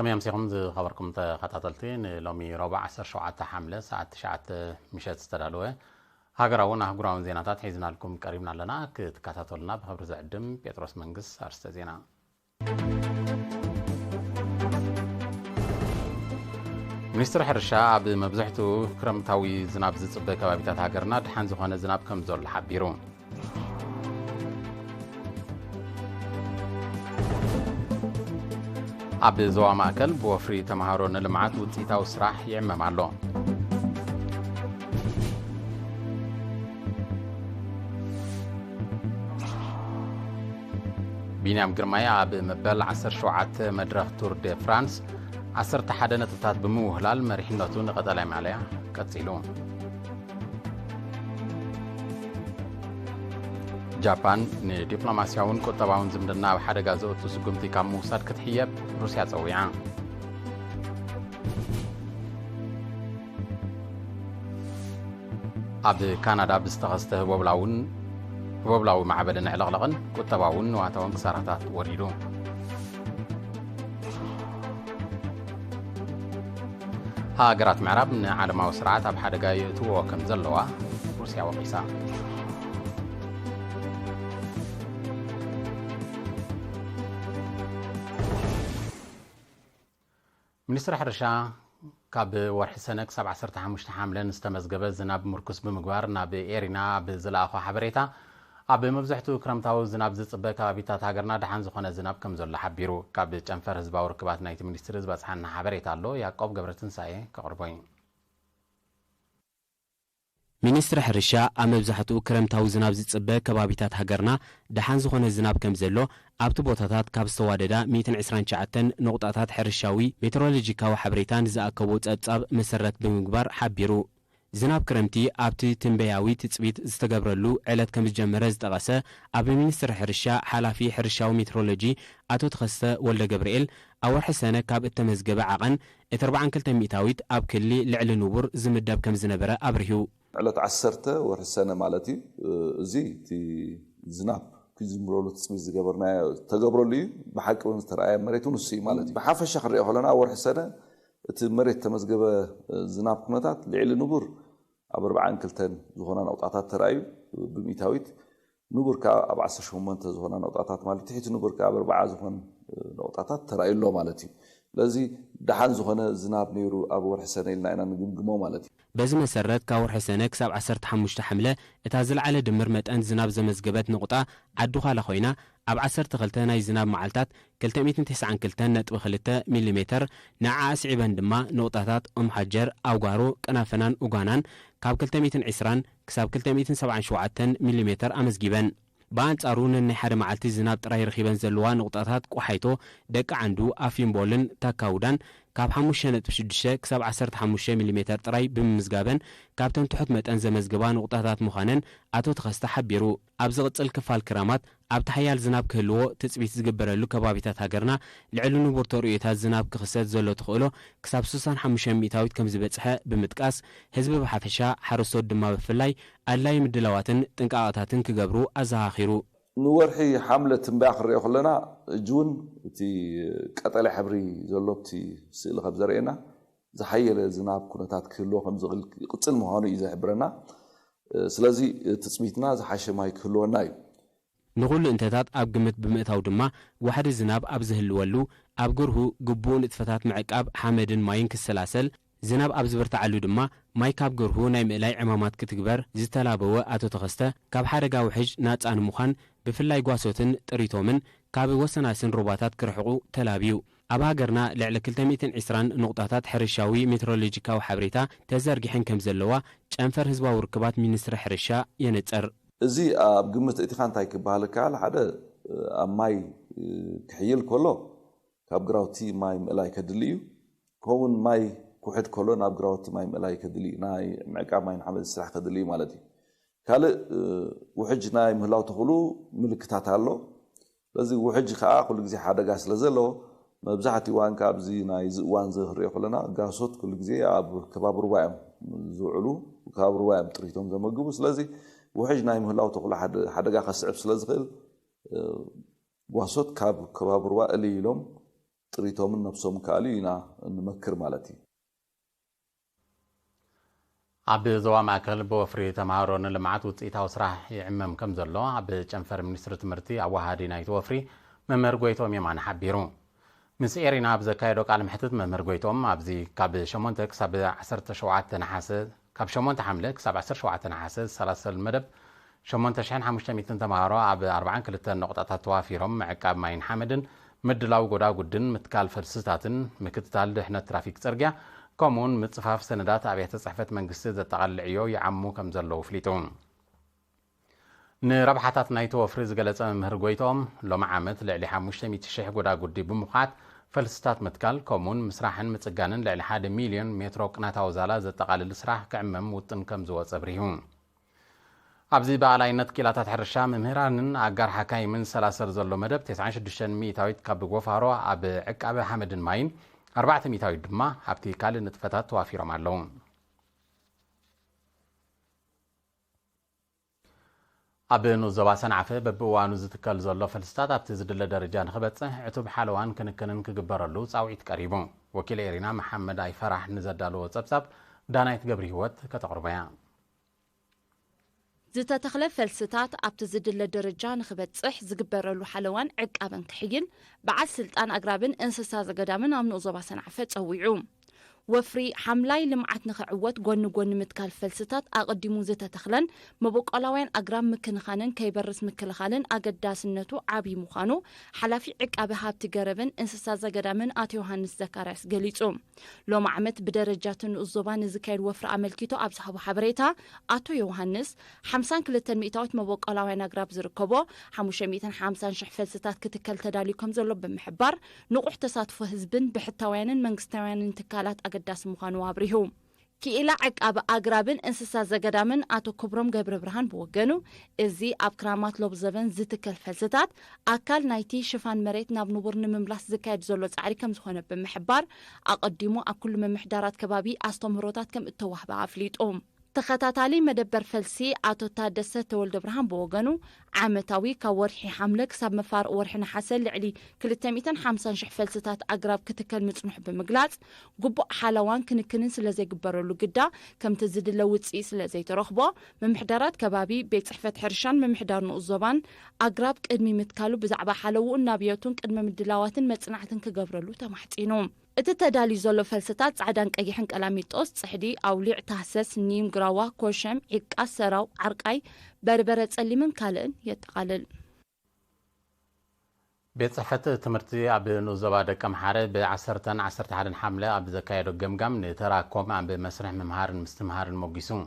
سلام يمسيكم خبركم تخططلتين لومي ربع 10 شعات حملة ساعة 9 مشات استدالوه هاجراون هاجراون زيناتات حيزنا لكم قريبنا لنا كتكاتلنا بخبر زعدم بيتروس منقص أرست زينا منستر حرشا بمبزحته كرمتاوي زناب زصبه كبابيتات هاجرنا دحان زخانه زناب كم زول حبيرو عبد زوا ماكل بوفري تمهارون لمعات وتيتا وسراح يعمم علو بينام قرماي عب مبال 10 شعات مدرخ تور دي فرانس 10 تحدى نتلتات بمو هلال مريحيناتو نقضى عليها كتسيلون جابان ندبلوماسياون كتباون زمدنا وحدا غازو تسقمتي كام موساد كتحيب روسيا تصويعا عبد كندا بستغسته وبلاو معبدنا علاقلغن كتباون واتاون كساراتات وريدو هاجرات معرب من عالم وسرعات اب حدا غايتو وكم زلوا روسيا وقيسا منستر حرشا كاب ورح سنك 17 حاملين استمزقبه زناب مركز بمقبار ناب إيرينا بزلاخو حبريتا عب مبزحتو كرمتاو زناب زصبه كابيتات هاجرنا دحان زخونه زناب كم زول حبيرو كاب جنفر حزب وركبات نايت منستر حزب صحنا حبريتا الله يعقوب غبرتنساي كقربين منستر حرشا امبزحتو كرمتاو زناب زصبه كبابيتات هاجرنا دحان زخونه زناب كم زلو ابت بوتاتات كاب استواددا 129 نقطات حرشاوي ميترولوجيكاو حبريتان زاكبو صصاب مسرت بمغبار حبيرو زناب كرمتي ابتي تنبياوي تصبيت استغبرلو علت كم جمره زطقسه اب منستر حرشا حلافي حرشاو ميترولوجي اتو تخسه ولد جبريل اول حسنه كاب التمزغبه عقن 42 ميتاويت اب كلي لعل نوبر زمداب كم زنبره ابرهيو علت 10 ورسنه مالتي زي تي زناب كزمرولو تسمي زغبرنا تغبرولي بحق ونسترعي مريتون السي مالتي بحافش خري خلنا اول حسنه مريت تمزغبه زناب كنتات لعل نبر اب 42 زغنا نوطاتات ترايو بميتاويت نبر كا اب 18 زغنا نوطاتات مالتي تحت نبر كا اب 4 زغن نوطاتات ترايو له مالتي لذي دحان زغنا زناب نيرو اب ور حسنه لنا انا نغمغمو مالتي بز مسرت كاور حسنك 15 حمله اتازل على دمر متن زناب زمزغبت نقطه عدو خاله خوينا اب 12 ناي زناب معلتات 292.2 ملم نعا اسعبن دما نقطات حجر اوغارو قنافنان اوغانان كاب 220 كساب 277 ملم امزغبن بانصارون ان حد معلتي زناب طراي رخيبن زلوا نقطات قحيتو دق عندو افين بولن تاكاودان كاب 5.6 كساب 15 ملم طراي بمزغابن كابتن تحت متن زمزغبا نقطات مخانن اتو تخسته حبيرو ابز قصل كفال كرامات اب تحيال زناب كهلو تصبيت زغبرلو كبابيتات هاجرنا لعلنو بورتوريتات زناب كخسات زلو تخولو كساب 65 ميتاويت كم زبصحه بمتقاس حزب بحفشا حرسو دما بفلاي الاي مدلواتن طنقاقاتن كغبرو ازاخيرو نورحي حمله تنباخر يخلنا جون تي قطله حبري زلوتي سيل خبزرينا زحيل زناب كنتات كهلو خم زغل قصل مهانو يزحبرنا سلازي تصميتنا زحاشه ماي كهلونا نقول انتتات اب قمت بمئتاو دما واحد زناب اب زهلولو اب غرهو قبون اتفتات معقاب حمدن ماين كسلاسل زناب اب زبرت علو دما ماي كاب غرهو ناي ملاي عمامات كتكبر زتلابو اتو تخسته كاب حرغا وحج ناصان مخان بفلاي غواسوتن طريتومن كاب وسناسن روباتات كرحقو تلابيو ابا غرنا لعل 220 نقطات حرشاوي ميترولوجيكاو حبريتا تزرغحن كم زلوا ጨንፈር ህዝባዊ ርክባት ሚኒስትር ሕርሻ የነጸር እዚ ኣብ ግምት እቲ ካንታይ ክባሃል ካል ሓደ ኣብ ማይ ክሕይል ከሎ ካብ ግራውቲ ማይ ምእላይ ከድልዩ ከምኡን ማይ ኩሕድ ከሎ ናብ ግራውቲ ማይ ምእላይ ከድልዩ ናይ ምዕቃብ ማይ ንሓመድ ስራሕ ከድልዩ ማለት እዩ ካልእ ውሕጅ ናይ ምህላው ተኽእሉ ምልክታት ኣሎ በዚ ውሕጅ ከዓ ኩሉ ግዜ ሓደጋ ስለ ዘለዎ መብዛሕትኡ እዋን ካብዚ ናይ ዝእዋን ዝኽሪኦ ከለና ጋሶት ኩሉ ግዜ ኣብ ከባቢ ሩባ እዮም ዝውዕሉ ካብ ሩባ እዮም ጥሪቶም ዘመግቡ ስለዚ وحج نايم هلاو تقول حدقا خسعب سلازغل واسوت كاب كباب رواء ليلهم ጥሪቶምን ነፍሶም ካሊ ኢና እንመክር ማለት እዩ ኣብ ዞባ ማእከል ብወፍሪ ተማሃሮ ንልምዓት ውፅኢታዊ ስራሕ ይዕመም ከም ዘሎ ኣብ ጨንፈር ሚኒስትሪ ትምህርቲ ኣዋሃዲ ናይቲ ወፍሪ መምህር ጎይቶም የማነ ሓቢሩ ምስ ኤሪና ኣብ ዘካየዶ ቃል ምሕትት መምህር ጎይቶም ኣብዚ ካብ 8 ክሳብ 17 ነሓሰ ካብ 8 ሓምለ ክሳብ 17 ነሓሰ 30 መደብ 8500 ተማሃሮ ኣብ 42 ነቁጣታት ተዋፊሮም ምዕቃብ ማይን ሓመድን ምድላው ጎዳጉድን ምትካል ፈልስታትን ምክትታል ድሕነት ትራፊክ ጽርግያ ከምኡን ምጽፋፍ ሰነዳት ኣብያተ ጽሕፈት መንግስቲ ዘጠቓልል ዕዮ ይዓሙ ከም ዘለዉ ፍሊጡ ንረብሓታት ናይቲ ወፍሪ ዝገለጸ መምህር ጎይቶም ሎሚ ዓመት ልዕሊ 500,000 ጎዳጉዲ ብምዃት ፈልስታት ምትካል ከምኡን ምስራሕን ምጽጋንን ልዕሊ 1 ሚልዮን ሜትሮ ቅናታዊ ዛላ ዘጠቓልል ስራሕ ክዕመም ውጥን ከም ዝወፀ ብሪሁ ኣብዚ በኣላይነት ኪላታት ሕርሻ መምህራንን ኣጋር ሓካይምን ሰላሰል ዘሎ መደብ 96 ሚእታዊት ካብ ጎፋሮ ኣብ ዕቃበ ሓመድን ማይን 4 ሚእታዊት ድማ ኣብቲ ካልእ ንጥፈታት ተዋፊሮም ኣለዉ ኣብ ዞባ ሰንዓፈ በብእዋኑ ዝትከል ዘሎ ፈልስታት ኣብቲ ዝድለ ደረጃ ንኽበፅሕ ዕቱብ ሓለዋን ክንክንን ክግበረሉ ፃውዒት ቀሪቡ ወኪል ኤሪና መሓመድ ኣይፈራሕ ንዘዳለዎ ጸብጻብ ዳናይት ገብሪ ህይወት ከተቕርበያ ዝተተኽለ ፈልስታት ኣብቲ ዝድለ ደረጃ ንኽበፅሕ ዝግበረሉ ሓለዋን ዕቃበን ክሕይል በዓል ስልጣን ኣግራብን እንስሳ ዘገዳምን ኣብ ዞባ ሰንዓፈ ጸዊዑ ወፍሪ ሓምላይ ልምዓት ንኽዕወት ጎኒ ጎኒ ምትካል ፈልስታት ኣቐዲሙ ዝተተኽለን መበቆላውያን ኣግራብ ምክንኻንን ከይበርስ ምክልኻልን ኣገዳስነቱ ዓብይ ምዃኑ ሓላፊ ዕቃበ ሃብቲ ገረብን እንስሳ ዘገዳምን ኣቶ ዮሃንስ ዘካርያስ ገሊጹ ሎሚ ዓመት ብደረጃት ንኡስ ዞባ ንዝካየድ ወፍሪ ኣመልኪቶ ኣብ ዝሃቦ ሓበሬታ ኣቶ ዮሃንስ 52 ሚእታዊት መበቆላውያን ኣግራብ ዝርከቦ 550,000 ፈልስታት ክትከል ተዳልዩ ከም ዘሎ ብምሕባር ንቑሕ ተሳትፎ ህዝብን ብሕታውያንን መንግስታውያንን ትካላት ኣገዳሲ ምዃኑ ኣብሪሁ ክኢላ ዕቃበ ኣግራብን እንስሳ ዘገዳምን ኣቶ ክብሮም ገብረ ብርሃን ብወገኑ እዚ ኣብ ክራማት ሎብ ዘበን ዝትከል ፈልስታት ኣካል ናይቲ ሽፋን መሬት ናብ ንቡር ንምምላስ ዝካየድ ዘሎ ጻዕሪ ከም ዝኾነ ብምሕባር ኣቐዲሙ ኣብ ኩሉ መምሕዳራት ከባቢ ኣስተምህሮታት ከም እተዋህበ ኣፍሊጡ ተኸታታሊ መደበር ፈልሲ ኣቶ ታደሰ ተወልደ ብርሃን ብወገኑ ዓመታዊ ካብ ወርሒ ሓምለ ክሳብ መፋርቕ ወርሒ ነሓሰ ልዕሊ 250,000 ፈልስታት ኣግራብ ክትከል ምጽኑሕ ብምግላጽ ግቡእ ሓለዋን ክንክንን ስለ ዘይግበረሉ ግዳ ከምቲ ዝድለ ውፅኢት ስለ ዘይተረኽቦ መምሕዳራት ከባቢ ቤት ጽሕፈት ሕርሻን መምሕዳር ንኡስ ዞባን ኣግራብ ቅድሚ ምትካሉ ብዛዕባ ሓለውኡን ናብየቱን ቅድመ ምድላዋትን መጽናዕትን ክገብረሉ ተማሕጺኑ እቲ ተዳልዩ ዘሎ ፈልስታት ጻዕዳን ቀይሕን ቀላሚጦስ ጽሕዲ ኣውሊዕ ታህሰስ ኒም ግራዋ ኮሸም ዒቃስ ሰራው ዓርቃይ በርበረ ጸሊምን ካልእን የጠቓልል ቤት ጽሕፈት ትምህርቲ ኣብ ንኡስ ዞባ ደቀ መሓረ ብ11 ሓምለ ኣብ ዘካየዶ ገምጋም ንተራኮም ኣብ መስርሕ ምምሃርን ምስትምሃርን ሞጊሱ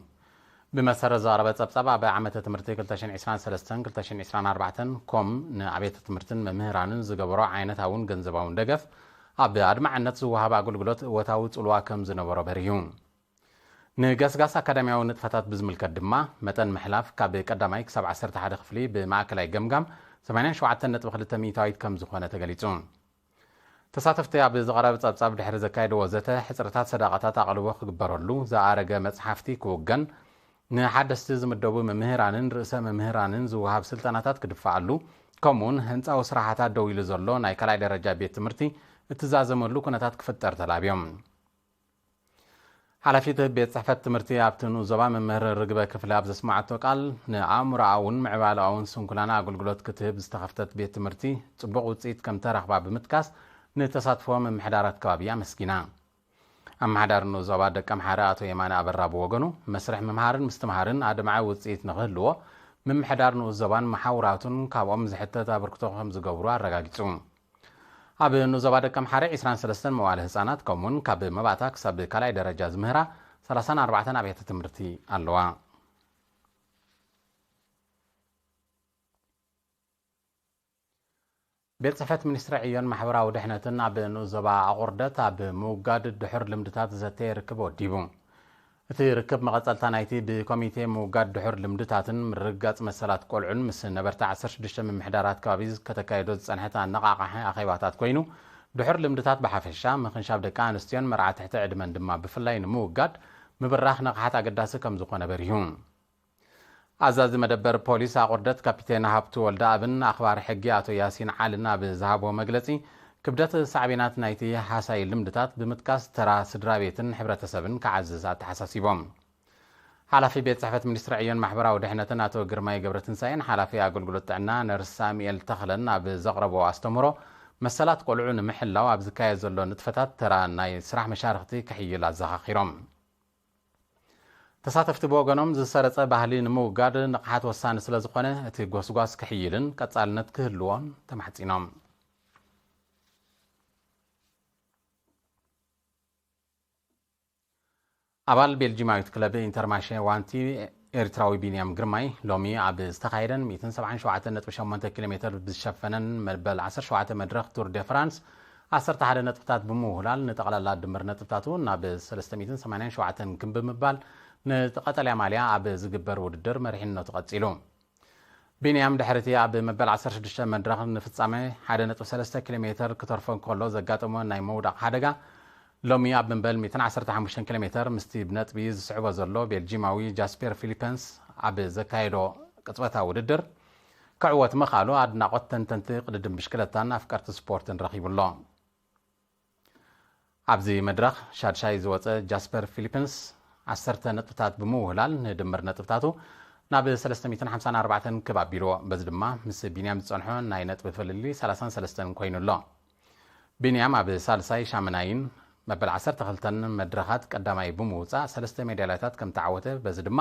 ብመሰረት ዘቕረበ ጸብጻብ ኣብ ዓመተ ትምህርቲ 2023-2024 ከም ንኣብያተ ትምህርትን መምህራንን ዝገበሮ ዓይነታውን ገንዘባውን ደገፍ ኣብ ኣድማዕነት ዝወሃብ ኣገልግሎት እወታዊ ጽልዋ ከም ዝነበሮ በሪሁ ንገስጋስ ኣካዳሚያዊ ንጥፈታት ብዝምልከት ድማ መጠን ምሕላፍ ካብ ቀዳማይ ክሳብ 11 ክፍሊ ብማእከላይ ገምጋም 87.2 ሚእታዊት ከም ዝኾነ ተገሊጹ ተሳተፍቲ ኣብ ዝቐረበ ጸብጻብ ድሕሪ ዘካየድዎ ዘተ ሕፅርታት ሰዳቓታት ኣቕልቦ ክግበረሉ ዝኣረገ መጽሓፍቲ ክውገን ንሓደስቲ ዝምደቡ መምህራንን ርእሰ መምህራንን ዝወሃብ ስልጠናታት ክድፋኣሉ ከምኡን ህንፃዊ ስራሕታት ደው ኢሉ ዘሎ ናይ ካልኣይ ደረጃ ቤት ትምህርቲ እትዛዘመሉ ኩነታት ክፍጠር ተላብዮም ሓላፊት ቤት ጽሕፈት ትምህርቲ ኣብቲ ንኡስ ዞባ መምህር ርግበ ክፍሊ ኣብ ዘስማዓቶ ቃል ንኣእምሮኣውን ምዕባለኣውን ስንኩላና ኣገልግሎት ክትህብ ዝተኸፍተት ቤት ትምህርቲ ጽቡቕ ውፅኢት ከም ተረኽባ ብምጥቃስ ንተሳትፎ መምሕዳራት ከባቢ ኣመስጊና ኣመሓዳር ንኡስ ዞባ ደቀ መሓረ ኣቶ የማነ ኣበራ ብወገኑ መስርሕ ምምሃርን ምስትምሃርን ኣድማዓዊ ውፅኢት ንኽህልዎ ምምሕዳር ንኡስ ዞባን መሓውራቱን ካብኦም ዝሕተት ኣበርክቶ ከም ዝገብሩ ኣረጋጊጹ ኣብ ንኡስ ዞባ ደቀ መሓረ 23 መዋዕለ ህፃናት ከምኡን ካብ መባእታ ክሳብ ካልኣይ ደረጃ ዝምህራ 34 ኣብያተ ትምህርቲ ኣለዋ ቤት ጽሕፈት ሚኒስትሪ ዕዮን ማሕበራዊ ድሕነትን ኣብ ንኡስ ዞባ ኣቑርደት ኣብ ምውጋድ ድሑር ልምድታት ዘተ ይርክብ ወዲቡ እቲ ርክብ መቐጸልታ ናይቲ ብኮሚቴ ምውጋድ ድሑር ልምድታትን ምርግጋጽ መሰላት ቆልዑን ምስ ነበርቲ 16 ምምሕዳራት ከባቢ ከተካየዶ ዝጸንሐት ኣነቓቓሒ ኣኼባታት ኮይኑ ድሑር ልምድታት ብሓፈሻ ምኽንሻብ ደቂ ኣንስትዮን መርዓትሕቲ ዕድመን ድማ ብፍላይ ንምውጋድ ምብራኽ ነቕሓት ኣገዳሲ ከም ዝኾነ በሪሁ ኣዛዚ መደበር ፖሊስ ኣቑርደት ካፒቴን ሃብቱ ወልደ ኣብን ኣኽባሪ ሕጊ ኣቶ ያሲን ዓልን ኣብ ዝሃቦ መግለጺ ክብደት ሳዕቤናት ናይቲ ሓሳይ ልምድታት ብምጥቃስ ተራ ስድራ ቤትን ሕብረተሰብን ከዓዝዝ ተሓሳሲቦም ሓላፊ ቤት ጽሕፈት ሚኒስትሪ ዕዮን ማሕበራዊ ድሕነትን ኣቶ ግርማይ ገብረትንሳኤን ሓላፊ ኣገልግሎት ጥዕና ነርስ ሳሙኤል ተኽለን ኣብ ዘቕረቦ ኣስተምህሮ መሰላት ቆልዑ ንምሕላው ኣብ ዝካየድ ዘሎ ንጥፈታት ተራ ናይ ስራሕ መሻርክቲ ክሕይል ኣዘኻኺሮም ተሳተፍቲ ብወገኖም ዝሰረፀ ባህሊ ንምውጋድ ንቕሓት ወሳኒ ስለ ዝኾነ እቲ ጎስጓስ ክሕይልን ቀጻልነት ክህልዎን ተማሕጺኖም ኣባል ቤልጂማዊት ክለብ ኢንተርማሼ ዋንቲ ኤርትራዊ ቢንያም ግርማይ ሎሚ ኣብ ዝተኻየደን 177.8 ኪሎ ሜትር ብዝሸፈነን መበል 17 መድረኽ ቱር ደ ፍራንስ 11 ነጥብታት ብምውህላል ንጠቕላላ ድምር ነጥብታቱ ናብ 387 ክም ብምባል ንቀጠልያ ማልያ ኣብ ዝግበር ውድድር መሪሕነቱ ቀፂሉ ቢንያም ድሕርቲ ኣብ መበል 16 መድረኽ ንፍጻመ 1.3 ኪሎ ሜትር ክተርፎ ከሎ ዘጋጠሞ ናይ መውዳቕ ሓደጋ ሎሚ ኣብ መንበል 115 ኪሎ ሜትር ምስቲ ብነጥቢ ዝስዕቦ ዘሎ ቤልጂማዊ ጃስፐር ፊሊፐንስ ኣብ ዘካየዶ ቅጽበታዊ ውድድር ክዕወት ምኻሉ ኣድናቆት ተንተንቲ ቅድድም ብሽክለታን ኣፍቀርቲ ስፖርትን ረኺቡሎ ኣብዚ መድረኽ ሻድሻይ ዝወፀ ጃስፐር ፊሊፐንስ 10 ነጥብታት ብምውህላል ንድምር ነጥብታቱ ናብ 354 ከባቢልዎ በዚ ድማ ምስ ቢንያም ዝጸንሖ ናይ ነጥቢ ፍልሊ 33 ኮይኑሎ ቢንያም ኣብ ሳልሳይ ሻመናይን መበል 12 መድረኻት ቀዳማይ ብምውፃእ 3 ሜዳልያታት ከም ተዓወተ በዚ ድማ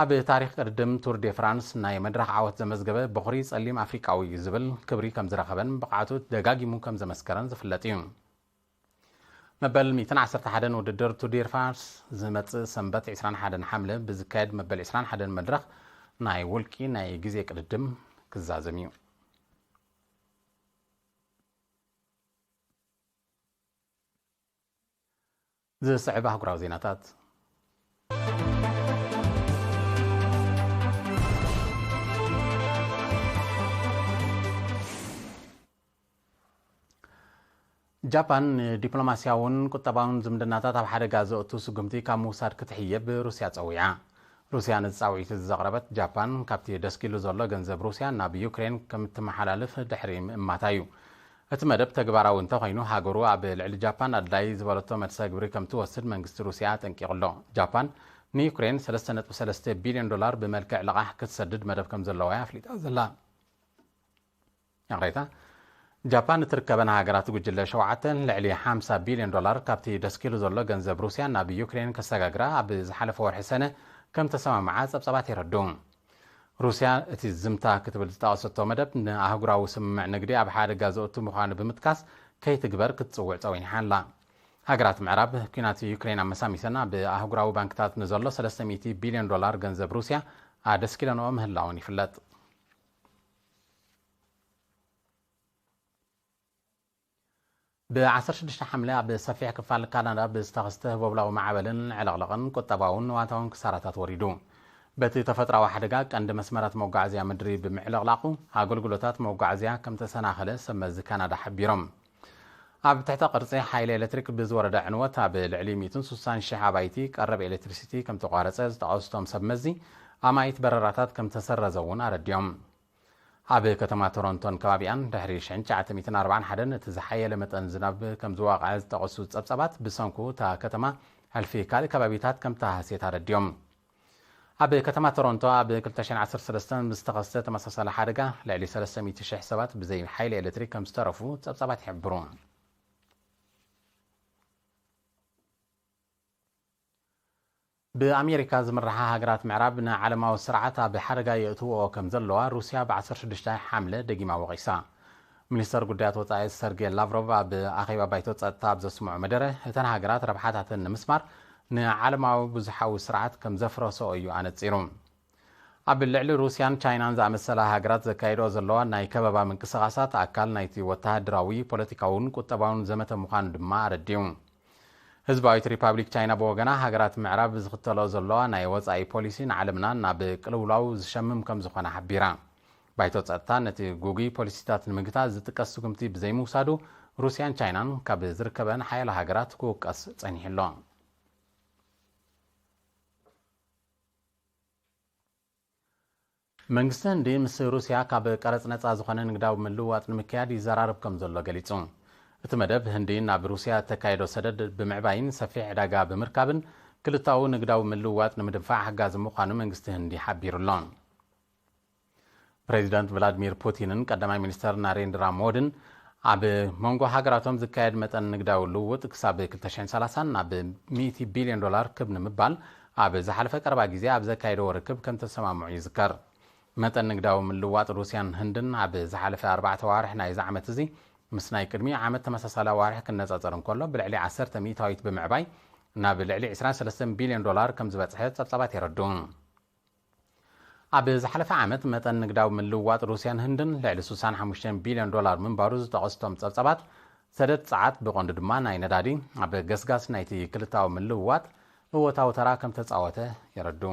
ኣብ ታሪክ ቅድድም ቱር ደ ፍራንስ ናይ መድረኽ ዓወት ዘመዝገበ በኹሪ ጸሊም ኣፍሪቃዊ ዝብል ክብሪ ከም ዝረኸበን ብቕዓቱ ደጋጊሙ ከም ዘመስከረን ዝፍለጥ እዩ መበል 111 ውድድር ቱር ደ ፍራንስ ዝመጽእ ሰንበት 21 ሓምለ ብዝካየድ መበል 21 መድረኽ ናይ ውልቂ ናይ ግዜ ቅድድም ክዛዘም እዩ ዝስዕብ ኣህጉራዊ ዜናታት ጃፓን ዲፕሎማስያውን ቁጠባውን ዝምድናታት ኣብ ሓደጋ ዘእቱ ስጉምቲ ካብ ምውሳድ ክትሕየብ ሩስያ ፀዊዓ ሩስያ ንፃውዒት ዘቕረበት ጃፓን ካብቲ ደስኪሉ ዘሎ ገንዘብ ሩስያ ናብ ዩክሬን ከም እትመሓላልፍ ድሕሪ ምእማታ እዩ እቲ መደብ ተግባራዊ እንተኮይኑ ሃገሩ ኣብ ልዕሊ ጃፓን ኣድላይ ዝበለቶ መድሰ ግብሪ ከም ትወስድ መንግስቲ ሩስያ ጠንቂቕሎ ጃፓን ንዩክሬን 3.3 ቢልዮን ዶላር ብመልክዕ ልቓሕ ክትሰድድ መደብ ከም ዘለዋ ኣፍሊጣ ዘላ ያቕሬታ ጃፓን እትርከበን ሃገራት ጉጅለ 7 ልዕሊ 50 ቢልዮን ዶላር ካብቲ ደስኪሉ ዘሎ ገንዘብ ሩስያ ናብ ዩክሬን ከሰጋግራ ኣብ ዝሓለፈ ወርሒ ሰነ ከም ተሰማምዓ ጸብጸባት ይረዱ ሩስያ እቲ ዝምታ ክትብል ዝጠቐሰቶ መደብ ንኣህጉራዊ ስምምዕ ንግዲ ኣብ ሓደጋ ዘእቱ ምዃኑ ብምጥቃስ ከይትግበር ክትጽውዕ ፀዊንሓ ኣላ ሃገራት ምዕራብ ኩናት ዩክሬን ኣመሳሚሰና ብኣህጉራዊ ባንክታት ንዘሎ 300 ቢልዮን ዶላር ገንዘብ ሩስያ ኣደስኪለንኦ ምህላውን ይፍለጥ ب16 حمله ኣብ ሰፊሕ ክፋል ካናዳ ብዝተኸስተ ህቦብላዊ ማዕበልን ዕለቕለቕን ቁጠባውን ዋታውን ክሳራታት ወሪዱ በቲ ተፈጥራዊ ሓደጋ ቀንዲ መስመራት መጓዓዝያ ምድሪ ብምዕለቕላቑ ኣገልግሎታት መጓዓዝያ ከም ተሰናኸለ ሰመዚ ካናዳ ሓቢሮም ኣብ ትሕተ ቅርፂ ሓይሊ ኤሌክትሪክ ብዝወረደ ዕንወት ኣብ ልዕሊ 160,000 ኣባይቲ ቀረብ ኤሌክትሪሲቲ ከም ተቋረፀ ዝጠቐስቶም ሰመዚ ኣማይት በረራታት ከም ተሰረዘውን ኣረድዮም ኣብ ከተማ ቶሮንቶን ከባቢያን ድሕሪ 1941 እቲ ዝሓየለ መጠን ዝናብ ከም ዝዋቕዐ ዝጠቐሱ ጸብጸባት ብሰንኩ እታ ከተማ ሕልፊ ካልእ ከባቢታት ከም ተሃስየት ኣረድዮም ኣብ ከተማ ቶሮንቶ ኣብ 2013 ብዝተኸስተ ተመሳሳሊ ሓደጋ ልዕሊ 300,000 ሰባት ብዘይ ሓይሊ ኤሌክትሪክ ከም ዝተረፉ ጸብጸባት ይሕብሩ بأمريكا زمرها هاجرات معرب عالمه والسرعات بحرقة يأتوا كم زلوا روسيا ب16 حملة دقيمة وغيسا منستر قدرات وطاي سيرجي لافروف بأخيبا بيتوت تاب زسمع مدره هتن هاجرات ربحاتها المسمار عالمه بزحاو السرعات كم زفرة سويو عن تصيرون أبلعلي روسيان تشاينان زعم السلا هاجرات زكايرو زلوا ناي كبابا من قصاصات أكل نايتي وتهدراوي بوليتيكاون كتباون زمت مخان دما رديون ህዝባዊት ሪፓብሊክ ቻይና በወገና ሃገራት ምዕራብ ዝኽተሎ ዘለዋ ናይ ወጻኢ ፖሊሲ ንዓለምና ናብ ቅልውላው ዝሸምም ከም ዝኾነ ሓቢራ ባይቶ ጸጥታ ነቲ ጉጉ ፖሊሲታት ንምግታት ዝጥቀስ ስጉምቲ ብዘይምውሳዱ ሩስያን ቻይናን ካብ ዝርከበን ሓያሎ ሃገራት ክውቀስ ጸኒሕሎ መንግስቲ ህንዲ ምስ ሩስያ ካብ ቀረጽ ነጻ ዝኾነ ንግዳዊ ምልውዋጥ ንምክያድ ይዘራርብ ከም ዘሎ ገሊጹ እትመደብ ህንዲ ናብ ሩስያ ተካይዶ ሰደድ ብምዕባይን ሰፊሕ ዕዳጋ ብምርካብን ክልታው ንግዳዊ ምልውዋጥ ንምድንፋዕ ሓጋዝ ምዃኑ መንግስቲ ህንዲ ሓቢሩሎ ፕሬዚዳንት ቭላድሚር ፑቲንን ቀዳማይ ሚኒስተር ናሬንድራ ሞዲን ኣብ መንጎ ሃገራቶም ዝካየድ መጠን ንግዳዊ ልውውጥ ክሳብ 2030 ናብ $100 ቢልዮን ክብ ንምባል ኣብ ዝሓለፈ ቀረባ ግዜ ኣብ ዘካየዶ ርክብ ከም ተሰማምዑ ይዝከር መጠን ንግዳዊ ምልውዋጥ ሩስያን ህንድን ኣብ ዝሓለፈ 4 ዋርሕ ናይ ዓመት እዚ ምስ ናይ ቅድሚ ዓመት ተመሳሳሊ ዋርሕ ክነጻጸር እንከሎ ብልዕሊ 10 ሚእታዊት ብምዕባይ ናብ ልዕሊ $23 ቢልዮን ከም ዝበጽሐ ጸብጻባት ይረድኡ ኣብ ዝሓለፈ ዓመት መጠን ንግዳዊ ምልውዋጥ ሩስያን ህንድን ልዕሊ $65 ቢልዮን ምንባሩ ዝተቐስቶም ጸብጻባት ሰደድ ጸዓት ብቐንዱ ድማ ናይ ነዳዲ ኣብ ገስጋስ ናይቲ ክልታዊ ምልውዋጥ እወታዊ ተራ ከም ተጻወተ ይረድኡ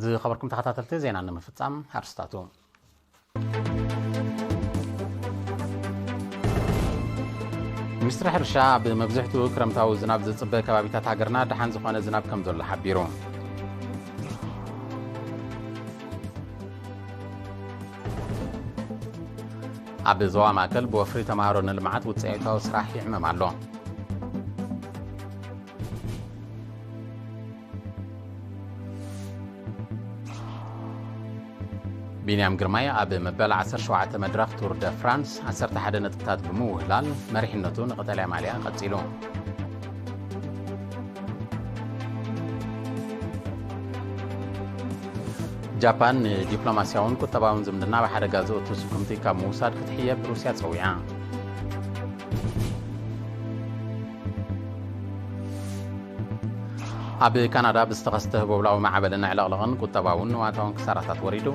ዝኸበርኩም ተኸታተልቲ ዜና ንምፍጻም ኣርስታቱ ሚኒስትሪ ሕርሻ ብመብዛሕትኡ ክረምታዊ ዝናብ ዝጽበ ከባቢታት ሃገርና ድሓን ዝኾነ ዝናብ ከም ዘሎ ሓቢሩ ኣብ ዞባ ማእከል ብወፍሪ ተማሃሮ ንልምዓት ውፅኢታዊ ስራሕ ይዕመም ኣሎ ቢንያም ግርማይ ኣብ መበል 17 መድረኽ ቱር ደ ፍራንስ 11 ነጥብታት ብምውህላል መሪሕነቱ ንቀጠልያ ማልያ ቀጺሉ ጃፓን ዲፕሎማስያውን ቁጠባውን ዝምድና ብሓደጋ ዘእቱ ስጉምቲ ካብ ምውሳድ ክትሕየብ ሩስያ ፀዊዓ ኣብ ካናዳ ብዝተኸስተ ህቦብላዊ ማዕበልን ዕለቕለቕን ቁጠባውን ንዋታውን ክሳራታት ወሪዱ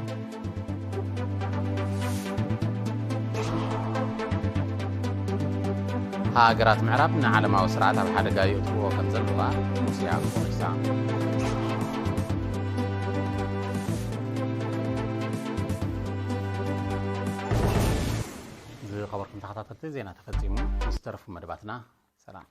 ሃገራት ምዕራብ ንዓለማዊ ስርዓት ኣብ ሓደጋ የእትውዎ ከም ዘለዋ ሩስያ ፖሊሳ ዝኸበርኩም ተኸታተልቲ ዜና ተፈጺሙ ምስ ተረፉ መደባትና ሰላም